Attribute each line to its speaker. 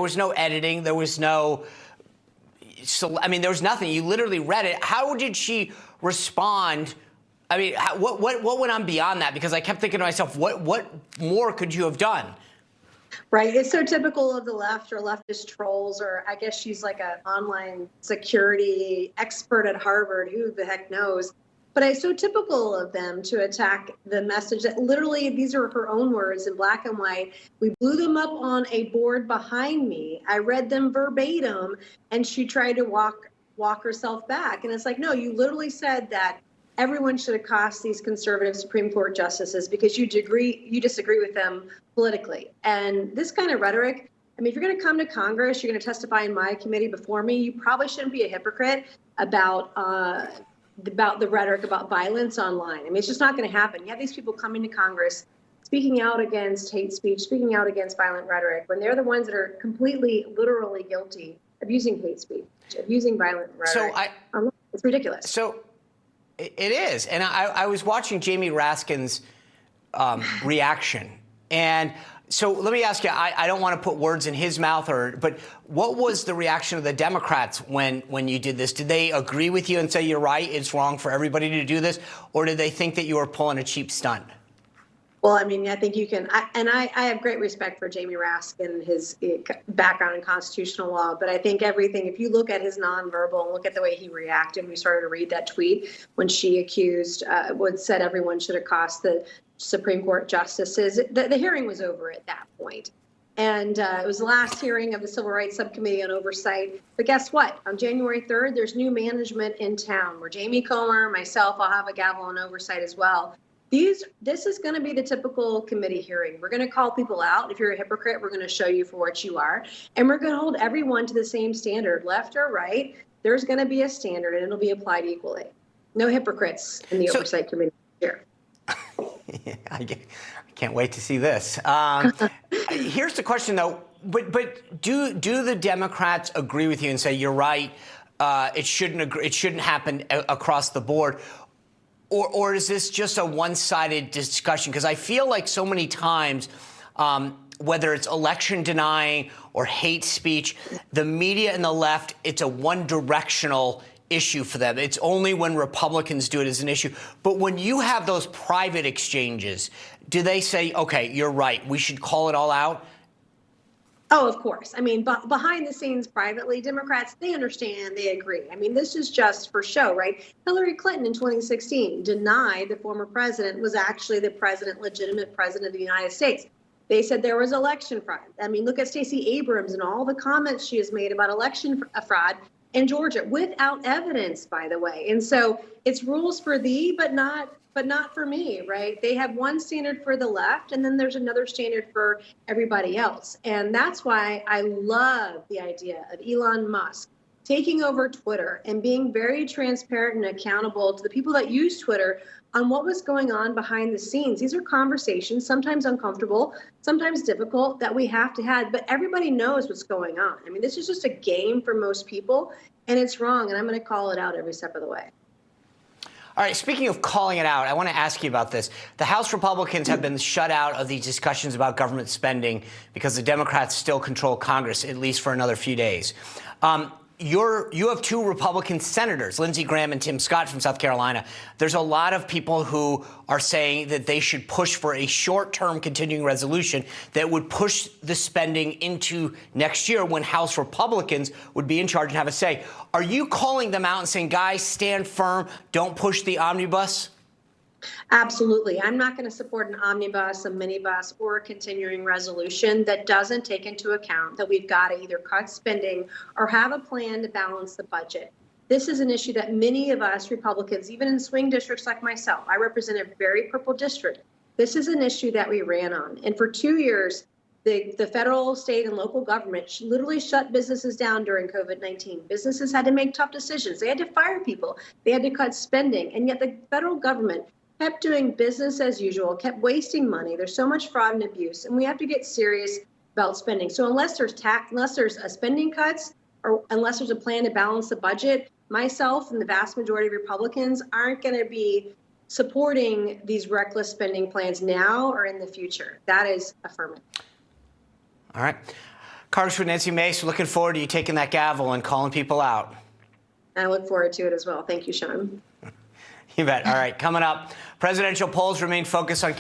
Speaker 1: was no editing. There was no, so, I mean, there was nothing. You literally read it. How did she respond? I mean, what went on beyond that? Because I kept thinking to myself, what more could you have done?
Speaker 2: Right. It's so typical of the left or leftist trolls, or I guess she's like an online security expert at Harvard. Who the heck knows? But it's so typical of them to attack the message that literally, these are her own words in black and white. We blew them up on a board behind me. I read them verbatim, and she tried to walk herself back. And it's like, no, you literally said that everyone should accost these conservative Supreme Court justices because you disagree with them politically. And this kind of rhetoric, I mean, if you're going to come to Congress, you're going to testify in my committee before me, you probably shouldn't be a hypocrite about the rhetoric about violence online. I mean, it's just not going to happen. You have these people coming to Congress, speaking out against hate speech, speaking out against violent rhetoric, when they're the ones that are completely, literally guilty of using hate speech, of using violent rhetoric. So it's ridiculous.
Speaker 1: So it is. And I was watching Jamie Raskin's reaction. And so let me ask you, I don't want to put words in his mouth, but what was the reaction of the Democrats when you did this? Did they agree with you and say, you're right, it's wrong for everybody to do this? Or did they think that you were pulling a cheap stunt?
Speaker 2: Well, I mean, I think you can, I have great respect for Jamie Raskin and his background in constitutional law, but I think everything, if you look at his nonverbal and look at the way he reacted, we started to read that tweet when she said everyone should accost the Supreme Court justices. The hearing was over at that point. And it was the last hearing of the Civil Rights Subcommittee on Oversight. But guess what? On January 3rd, there's new management in town where Jamie Comer, myself, I'll have a gavel on oversight as well. This is going to be the typical committee hearing. We're going to call people out. If you're a hypocrite, we're going to show you for what you are. And we're going to hold everyone to the same standard, left or right. There's going to be a standard, and it'll be applied equally. No hypocrites in the oversight committee here.
Speaker 1: Yeah, I can't wait to see this. Here's the question, though. But do the Democrats agree with you and say you're right? It shouldn't happen across the board. Or is this just a one-sided discussion? Because I feel like so many times, whether it's election denying or hate speech, the media and the left, it's a one-directional issue for them. It's only when Republicans do it as an issue. But when you have those private exchanges, do they say, OK, you're right, we should call it all out?
Speaker 2: Oh, of course. I mean, behind the scenes privately, Democrats, they understand, they agree. I mean, this is just for show, right? Hillary Clinton in 2016 denied the former president was actually the legitimate president of the United States. They said there was election fraud. I mean, look at Stacey Abrams and all the comments she has made about election fraud in Georgia without evidence, by the way. And so it's rules for thee, but not for me, right? They have one standard for the left, and then there's another standard for everybody else. And that's why I love the idea of Elon Musk taking over Twitter and being very transparent and accountable to the people that use Twitter on what was going on behind the scenes. These are conversations, sometimes uncomfortable, sometimes difficult, that we have to have, but everybody knows what's going on. I mean, this is just a game for most people, and it's wrong, and I'm going to call it out every step of the way.
Speaker 1: All right, speaking of calling it out, I want to ask you about this. The House Republicans have been shut out of these discussions about government spending because the Democrats still control Congress, at least for another few days. You have two Republican senators, Lindsey Graham and Tim Scott from South Carolina. There's a lot of people who are saying that they should push for a short-term continuing resolution that would push the spending into next year when House Republicans would be in charge and have a say. Are you calling them out and saying, guys, stand firm, don't push the omnibus?
Speaker 2: Absolutely. I'm not going to support an omnibus, a minibus, or a continuing resolution that doesn't take into account that we've got to either cut spending or have a plan to balance the budget. This is an issue that many of us Republicans, even in swing districts like myself, I represent a very purple district. This is an issue that we ran on. And for 2 years, the federal, state, and local government literally shut businesses down during COVID-19. Businesses had to make tough decisions. They had to fire people. They had to cut spending. And yet the federal government kept doing business as usual, kept wasting money. There's so much fraud and abuse, and we have to get serious about spending. So unless there's spending cuts, or unless there's a plan to balance the budget, myself and the vast majority of Republicans aren't going to be supporting these reckless spending plans now or in the future. That is affirmative.
Speaker 1: All right. Congresswoman Nancy Mace, looking forward to you taking that gavel and calling people out.
Speaker 2: I look forward to it as well. Thank you, Sean.
Speaker 1: You bet. All right, coming up, presidential polls remain focused on